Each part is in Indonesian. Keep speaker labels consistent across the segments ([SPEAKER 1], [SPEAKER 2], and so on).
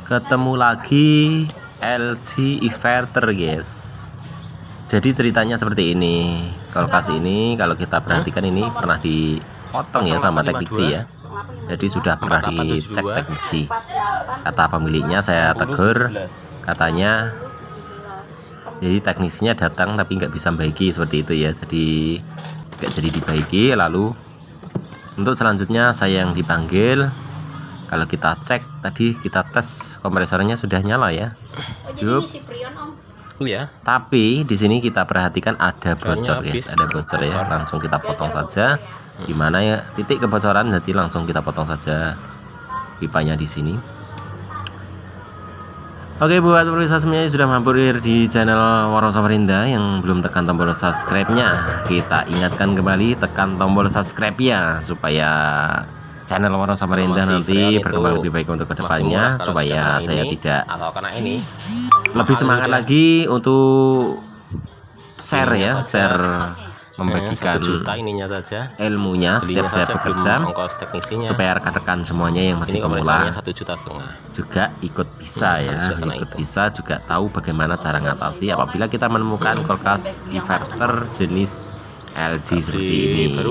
[SPEAKER 1] Ketemu lagi LG inverter guys. Jadi ceritanya seperti ini. Kulkas ini kalau kita perhatikan ini pernah dipotong ya sama teknisi ya. Jadi sudah pernah dicek teknisi. Kata pemiliknya, saya tegur, katanya jadi teknisinya datang tapi nggak bisa membaiki seperti itu ya. Jadi nggak jadi dibaiki. Lalu untuk selanjutnya saya yang dipanggil. Kalau kita cek tadi, kita tes kompresornya sudah nyala ya.
[SPEAKER 2] Ya.
[SPEAKER 1] Tapi di sini kita perhatikan ada bocor guys, ada bocor ya. Langsung kita potong saja. Gimana ya titik kebocoran, jadi langsung kita potong saja pipanya di sini. Oke, buat pemirsa semuanya sudah mampir di channel Waro Samarinda yang belum tekan tombol subscribe-nya, kita ingatkan kembali tekan tombol subscribe-nya supaya channel Waro Samarinda nanti berkembang lebih baik untuk kedepannya, supaya saya tidak lebih semangat lagi untuk share ya, share membagikan
[SPEAKER 2] 1 juta ininya saja
[SPEAKER 1] ilmunya setiap saya bekerja, supaya rekan-rekan semuanya yang masih pemula
[SPEAKER 2] 1,5 juta
[SPEAKER 1] juga ikut bisa ya, ikut bisa juga tahu bagaimana cara mengatasi apabila kita menemukan kulkas inverter jenis LG seperti ini.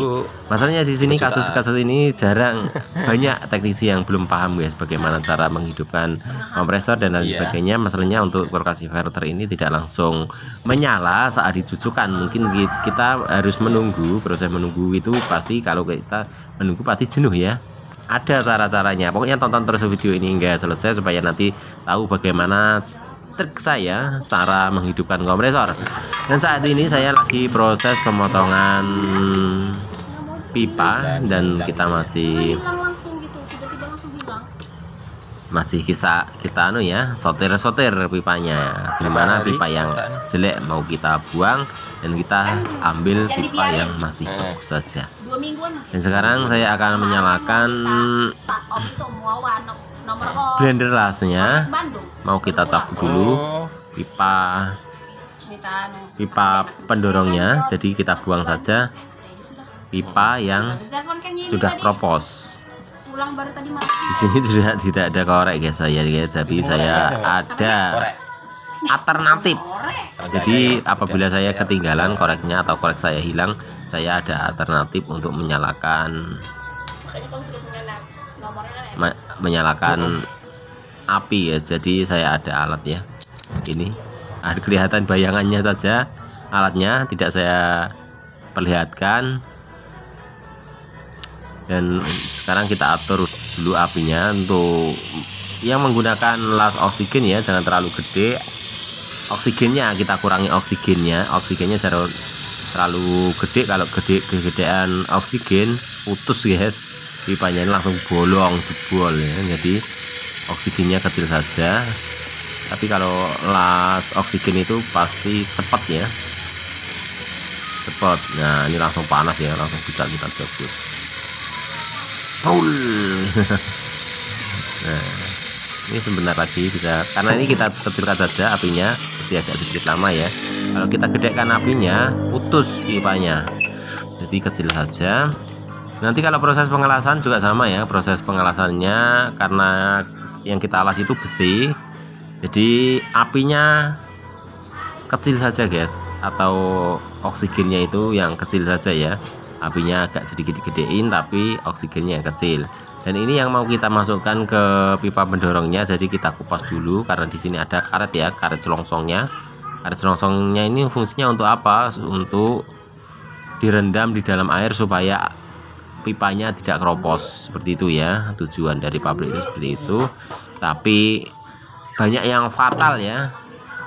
[SPEAKER 1] Masalahnya di sini kasus-kasus ini jarang banyak teknisi yang belum paham guys bagaimana cara menghidupkan kompresor dan lain sebagainya. Masalahnya untuk kulkas inverter ini tidak langsung menyala saat dicucukkan. Mungkin kita harus menunggu, proses menunggu itu pasti kalau kita menunggu pasti jenuh ya. Ada cara-caranya. Pokoknya tonton terus video ini hingga selesai supaya nanti tahu bagaimana trik saya cara menghidupkan kompresor. Dan saat ini saya lagi proses pemotongan pipa dan kita masih kita anu ya, sotir pipanya. Gimana pipa yang jelek mau kita buang dan kita ambil pipa yang masih bagus saja. Dan sekarang saya akan menyalakan blender lasnya, mau kita cabut dulu pipa pendorongnya, jadi kita buang saja pipa yang sudah kropos. Di sini sudah tidak ada korek guys saya, tapi saya ada alternatif. Jadi apabila saya ketinggalan koreknya atau korek saya hilang, saya ada alternatif untuk menyalakan api ya. Jadi saya ada alat ya, ini ada kelihatan bayangannya saja, alatnya tidak saya perlihatkan. Dan sekarang kita atur dulu apinya. Untuk yang menggunakan las oksigen ya, jangan terlalu gede oksigennya, kita kurangi oksigennya jangan terlalu gede. Kalau kegedean oksigen putus guys, pipanya ini langsung bolong jebol ya. Jadi oksigennya kecil saja, tapi kalau las oksigen itu pasti cepat ya, cepat. Nah ini langsung panas ya, langsung bisa kita cabut. Nah ini sebentar lagi bisa, karena ini kita kecilkan saja apinya, jadi agak sedikit lama ya. Kalau kita gedekan apinya putus pipanya, jadi kecil saja. Nanti kalau proses pengelasan juga sama ya, proses pengelasannya karena yang kita alas itu besi, jadi apinya kecil saja guys, atau oksigennya itu yang kecil saja ya. Apinya agak sedikit digedein tapi oksigennya yang kecil. Dan ini yang mau kita masukkan ke pipa pendorongnya, jadi kita kupas dulu karena di sini ada karet ya, karet selongsongnya. Karet selongsongnya ini fungsinya untuk apa? Untuk direndam di dalam air supaya pipanya tidak keropos, seperti itu ya, tujuan dari pabrik itu seperti itu. Tapi banyak yang fatal ya,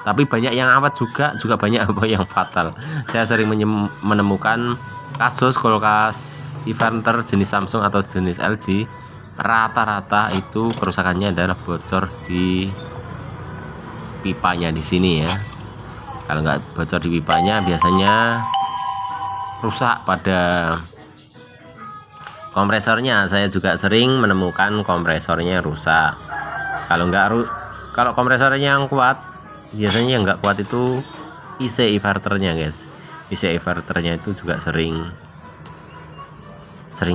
[SPEAKER 1] tapi banyak yang awet juga banyak apa yang fatal. Saya sering menemukan kasus kulkas inverter jenis Samsung atau jenis LG, rata-rata itu kerusakannya adalah bocor di pipanya di sini ya. Kalau nggak bocor di pipanya biasanya rusak pada kompresornya. Saya juga sering menemukan kompresornya rusak. Kalau kompresornya yang kuat, biasanya yang nggak kuat itu IC inverternya guys. IC inverternya itu juga sering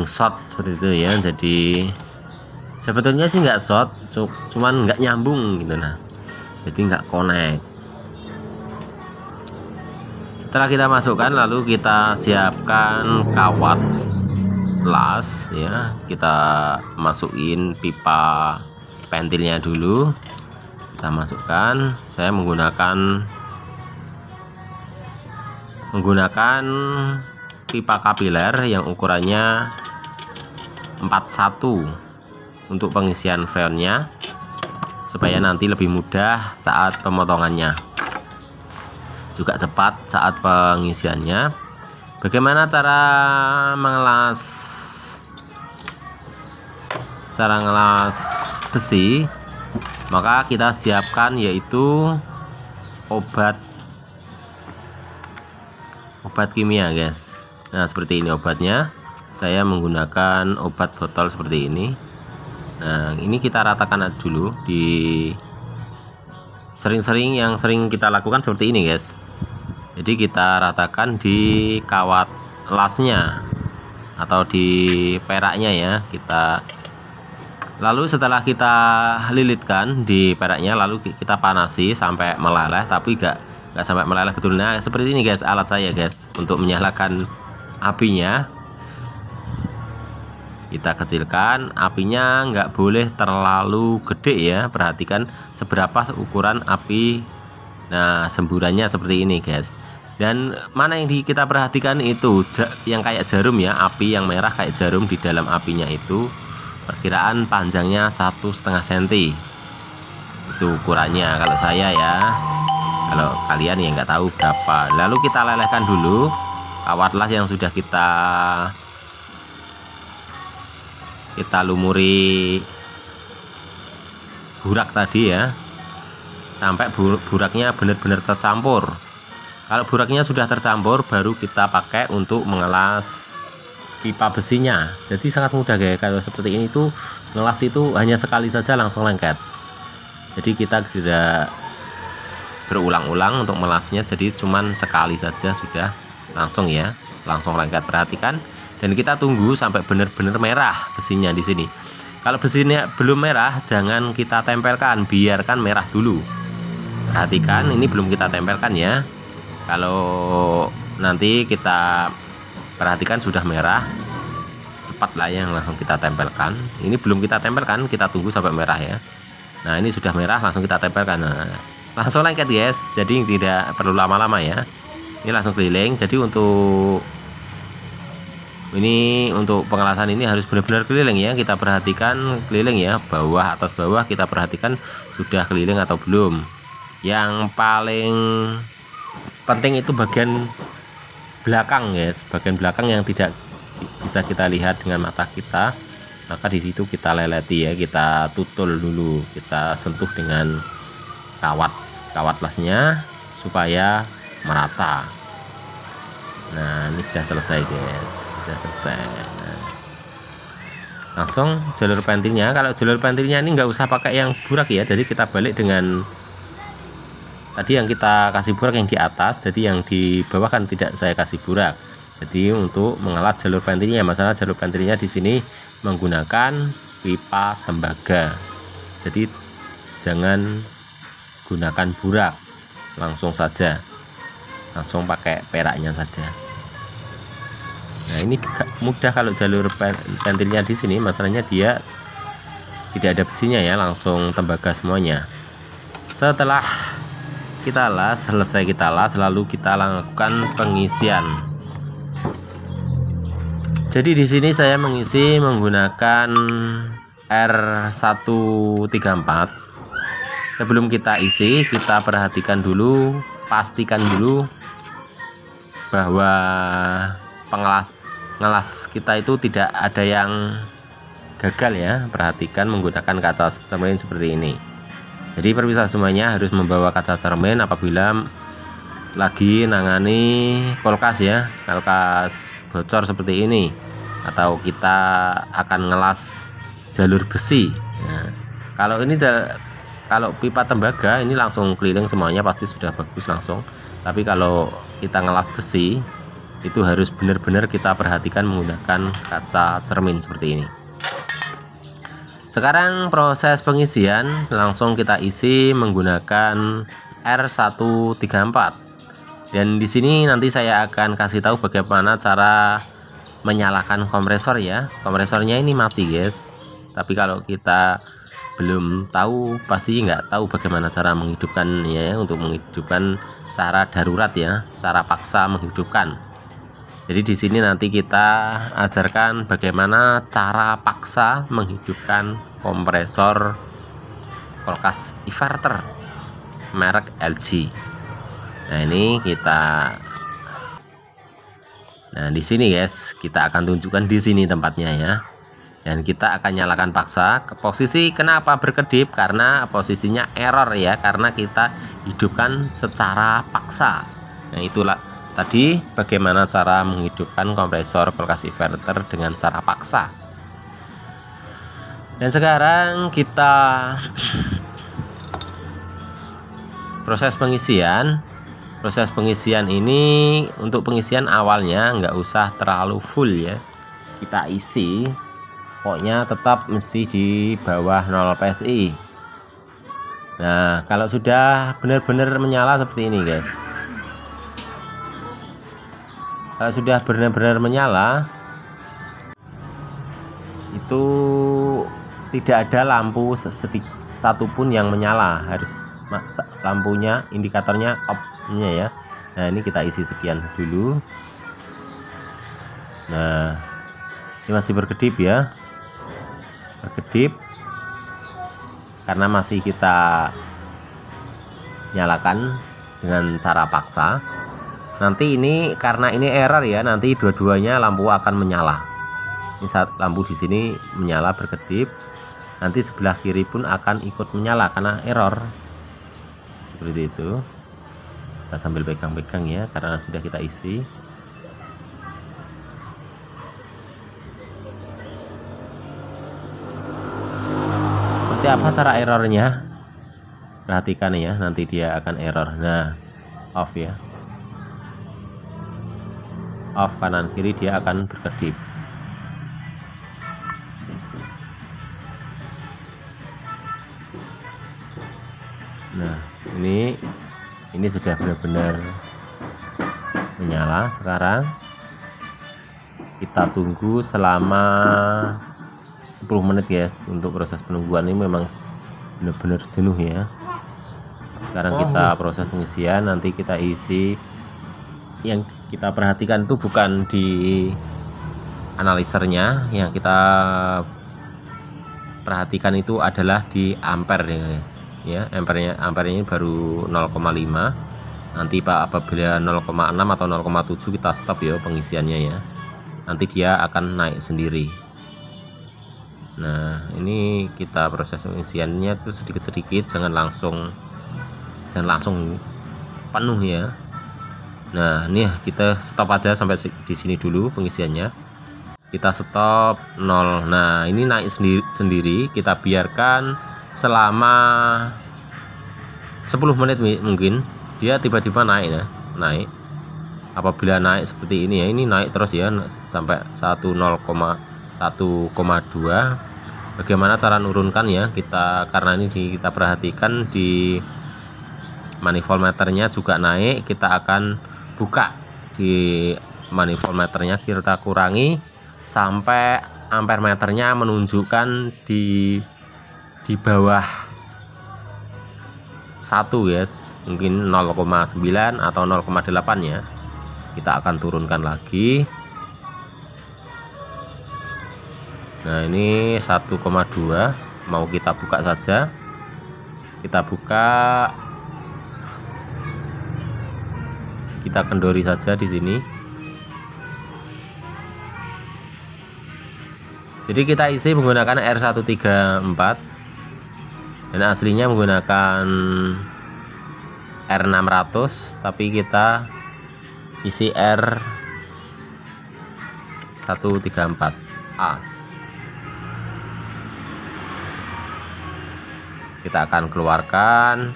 [SPEAKER 1] short seperti itu ya. Jadi Sebetulnya sih nggak short, cuman nggak nyambung gitu, nah jadi nggak connect. Setelah kita masukkan, lalu kita siapkan kawat las ya, kita masukin pipa pentilnya dulu, kita masukkan. Saya menggunakan pipa kapiler yang ukurannya 41 untuk pengisian freonnya, supaya nanti lebih mudah saat pemotongannya, juga cepat saat pengisiannya. Bagaimana cara ngelas besi? Maka kita siapkan yaitu obat kimia, guys. Nah, seperti ini obatnya. Saya menggunakan obat botol seperti ini. Nah, ini kita ratakan dulu di yang sering kita lakukan seperti ini, guys. Jadi kita ratakan di kawat lasnya atau di peraknya ya. Lalu setelah kita lilitkan di peraknya, lalu kita panasi sampai meleleh, tapi nggak sampai meleleh betul. Nah, seperti ini, guys, alat saya, guys, untuk menyalakan apinya. Kita kecilkan apinya, nggak boleh terlalu gede ya. Perhatikan seberapa ukuran api. Nah, semburannya seperti ini, guys. Dan mana yang kita perhatikan itu yang kayak jarum ya, api yang merah kayak jarum di dalam apinya itu. Perkiraan panjangnya 1,5 cm. Itu ukurannya kalau saya ya. Kalau kalian ya nggak tahu berapa. Lalu kita lelehkan dulu kawat las yang sudah kita lumuri burak tadi ya, sampai buraknya benar-benar tercampur. Kalau buraknya sudah tercampur, baru kita pakai untuk mengelas pipa besinya. Jadi sangat mudah, guys. Kalau seperti ini tuh ngelas itu hanya sekali saja langsung lengket. Jadi kita tidak berulang-ulang untuk melasnya, jadi cuman sekali saja sudah langsung ya, langsung lengket. Perhatikan, dan kita tunggu sampai benar-benar merah besinya di sini. Kalau besinya belum merah, jangan kita tempelkan, biarkan merah dulu. Perhatikan, ini belum kita tempelkan ya. Kalau nanti kita perhatikan sudah merah, cepat lah yang langsung kita tempelkan. Ini belum kita tempelkan, kita tunggu sampai merah ya. Nah, ini sudah merah, langsung kita tempelkan. Nah, langsung lengket, guys. Jadi tidak perlu lama-lama ya. Ini langsung keliling. Jadi untuk pengelasan ini harus benar-benar keliling ya. Kita perhatikan keliling ya, bawah atas bawah kita perhatikan sudah keliling atau belum. Yang paling penting itu bagian belakang, guys. Bagian belakang yang tidak bisa kita lihat dengan mata kita, maka di situ kita leleti ya, kita tutul dulu, kita sentuh dengan kawat lasnya supaya merata. Nah, ini sudah selesai, guys, sudah selesai. Nah, langsung jalur pentilnya. Kalau jalur pentilnya ini nggak usah pakai yang burak ya, jadi kita balik dengan tadi yang kita kasih burak yang di atas, jadi yang di bawah kan tidak saya kasih burak. Jadi untuk mengelas jalur pentilnya, masalah jalur pentilnya di sini menggunakan pipa tembaga. Jadi jangan gunakan burak, langsung saja, langsung pakai peraknya saja. Nah, ini mudah kalau jalur pentilnya di sini, masalahnya dia tidak ada besinya ya, langsung tembaga semuanya. Setelah kita las, selesai kita las, lalu kita lakukan pengisian. Jadi di sini saya mengisi menggunakan R134. Sebelum kita isi, kita perhatikan dulu, pastikan dulu bahwa ngelas kita itu tidak ada yang gagal ya. Perhatikan menggunakan kaca cermin seperti ini. Jadi perpisah semuanya harus membawa kaca cermin apabila lagi nangani kulkas ya, kulkas bocor seperti ini, atau kita akan ngelas jalur besi. Nah, kalau pipa tembaga ini langsung keliling semuanya, pasti sudah bagus langsung. Tapi kalau kita ngelas besi itu harus benar-benar kita perhatikan menggunakan kaca cermin seperti ini. Sekarang proses pengisian langsung kita isi menggunakan R134. Dan di sini nanti saya akan kasih tahu bagaimana cara menyalakan kompresor ya. Kompresornya ini mati guys. Tapi kalau kita belum tahu, pasti nggak tahu bagaimana cara menghidupkan ya, untuk menghidupkan cara darurat ya, cara paksa menghidupkan. Jadi di sini nanti kita ajarkan bagaimana cara paksa menghidupkan kompresor kulkas inverter merek LG. Nah, ini kita, nah di sini guys, kita akan tunjukkan di sini tempatnya ya. Dan kita akan nyalakan paksa. Ke posisi kenapa berkedip? Karena posisinya error ya, karena kita hidupkan secara paksa. Nah, itulah tadi bagaimana cara menghidupkan kompresor kulkas inverter dengan cara paksa. Dan sekarang kita proses pengisian. Proses pengisian ini, untuk pengisian awalnya nggak usah terlalu full ya, kita isi pokoknya tetap mesti di bawah 0 PSI. Nah, kalau sudah benar-benar menyala seperti ini guys, kalau sudah benar-benar menyala itu tidak ada lampu satupun yang menyala, harus lampunya, indikatornya off-nya ya. Nah, ini kita isi sekian dulu. Nah, ini masih berkedip ya, berkedip karena masih kita nyalakan dengan cara paksa. Nanti ini karena ini error ya, nanti dua-duanya lampu akan menyala. Ini saat lampu di sini menyala berkedip, nanti sebelah kiri pun akan ikut menyala karena error. Seperti itu. Kita sambil pegang-pegang ya, karena sudah kita isi. Seperti apa cara errornya? Perhatikan ya, nanti dia akan error. Nah, off ya, off kanan kiri dia akan berkedip. Nah, ini sudah benar-benar menyala. Sekarang kita tunggu selama 10 menit guys. Untuk proses penungguan ini memang benar-benar jenuh ya. Sekarang kita proses pengisian, nanti kita isi. Yang kita perhatikan itu bukan di analisernya, yang kita perhatikan itu adalah di ampere ya guys ya. Ampernya ini baru 0,5. Nanti apabila 0,6 atau 0,7 kita stop ya pengisiannya ya, nanti dia akan naik sendiri. Nah, ini kita proses pengisiannya itu sedikit-sedikit, jangan langsung penuh ya. Nah, ini kita stop aja sampai di sini dulu pengisiannya. Kita stop 0. Nah, ini naik sendiri. Kita biarkan selama 10 menit mungkin dia tiba-tiba naik ya, naik. Apabila naik seperti ini ya, ini naik terus ya sampai 1,2. Bagaimana cara nurunkan ya? Karena ini kita perhatikan di manifold meternya juga naik, kita akan buka di manifold meternya, kita kurangi sampai ampere meternya menunjukkan di bawah 1 guys, mungkin 0,9 atau 0,8 ya. Kita akan turunkan lagi. Nah, ini 1,2 mau kita buka saja. Kita buka, kita kendori saja di sini. Jadi kita isi menggunakan R134 dan aslinya menggunakan R600, tapi kita isi R134A. Kita akan keluarkan,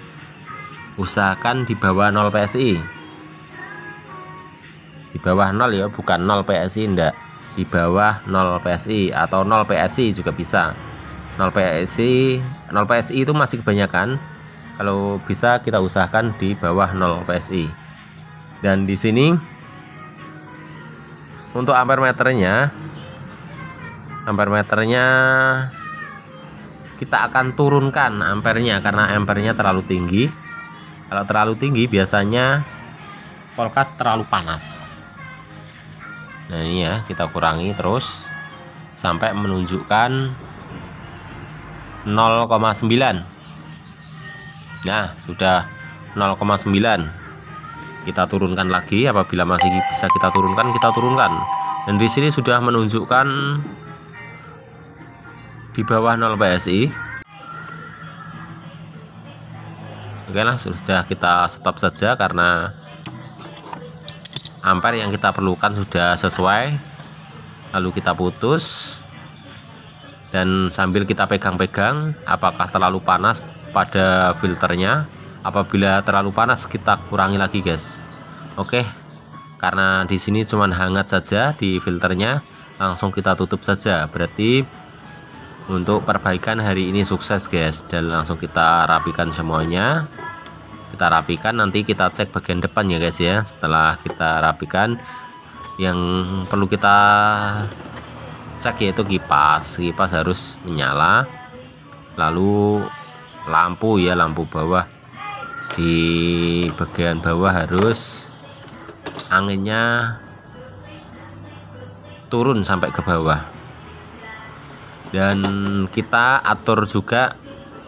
[SPEAKER 1] usahakan di bawah 0 PSI, di bawah 0 ya, bukan 0 PSI enggak, di bawah 0 PSI atau 0 PSI juga bisa. 0 PSI. 0 PSI itu masih kebanyakan. Kalau bisa kita usahakan di bawah 0 PSI. Dan di sini untuk ampermeternya kita akan turunkan ampernya karena ampernya terlalu tinggi. Kalau terlalu tinggi biasanya kulkas terlalu panas. Nah ini ya, kita kurangi terus sampai menunjukkan 0,9. Nah sudah 0,9. Kita turunkan lagi, apabila masih bisa kita turunkan, dan di sini sudah menunjukkan di bawah 0 PSI. Oke lah, sudah kita stop saja karena ampere yang kita perlukan sudah sesuai. Lalu kita putus dan sambil kita pegang-pegang apakah terlalu panas pada filternya. Apabila terlalu panas kita kurangi lagi guys. Oke, karena di sini cuman hangat saja di filternya, langsung kita tutup saja. Berarti untuk perbaikan hari ini sukses guys. Dan langsung kita rapikan semuanya. Kita rapikan, nanti kita cek bagian depan ya guys ya. Setelah kita rapikan, yang perlu kita cek yaitu kipas harus menyala. Lalu lampu ya, lampu bawah di bagian bawah harus anginnya turun sampai ke bawah. Dan kita atur juga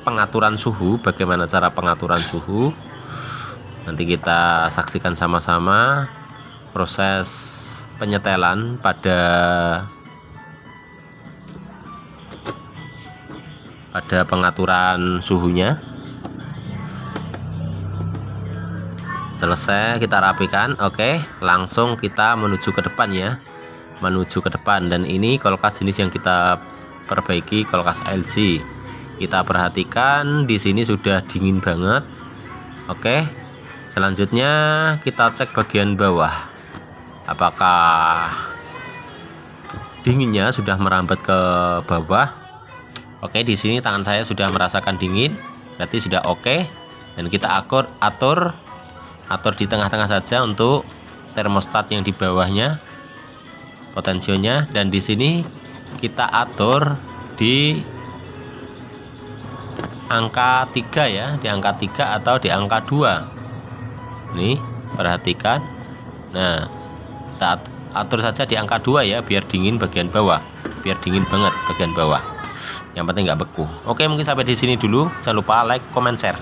[SPEAKER 1] pengaturan suhu. Bagaimana cara pengaturan suhu? Nanti kita saksikan sama-sama proses penyetelan pada pengaturan suhunya. Selesai kita rapikan. Oke, langsung kita menuju ke depan ya, dan ini kulkas jenis yang kita perbaiki, kulkas LG. Kita perhatikan di sini sudah dingin banget. Oke, selanjutnya kita cek bagian bawah apakah dinginnya sudah merambat ke bawah. Oke, di sini tangan saya sudah merasakan dingin, berarti sudah oke. Dan kita atur di tengah-tengah saja untuk termostat yang di bawahnya, potensionya. Dan di sini kita atur di angka 3 ya, di angka 3 atau di angka 2. Nih, perhatikan. Nah, kita atur saja di angka 2 ya, biar dingin bagian bawah, biar dingin banget bagian bawah. Yang penting nggak beku. Oke, mungkin sampai di sini dulu. Jangan lupa like, comment, share.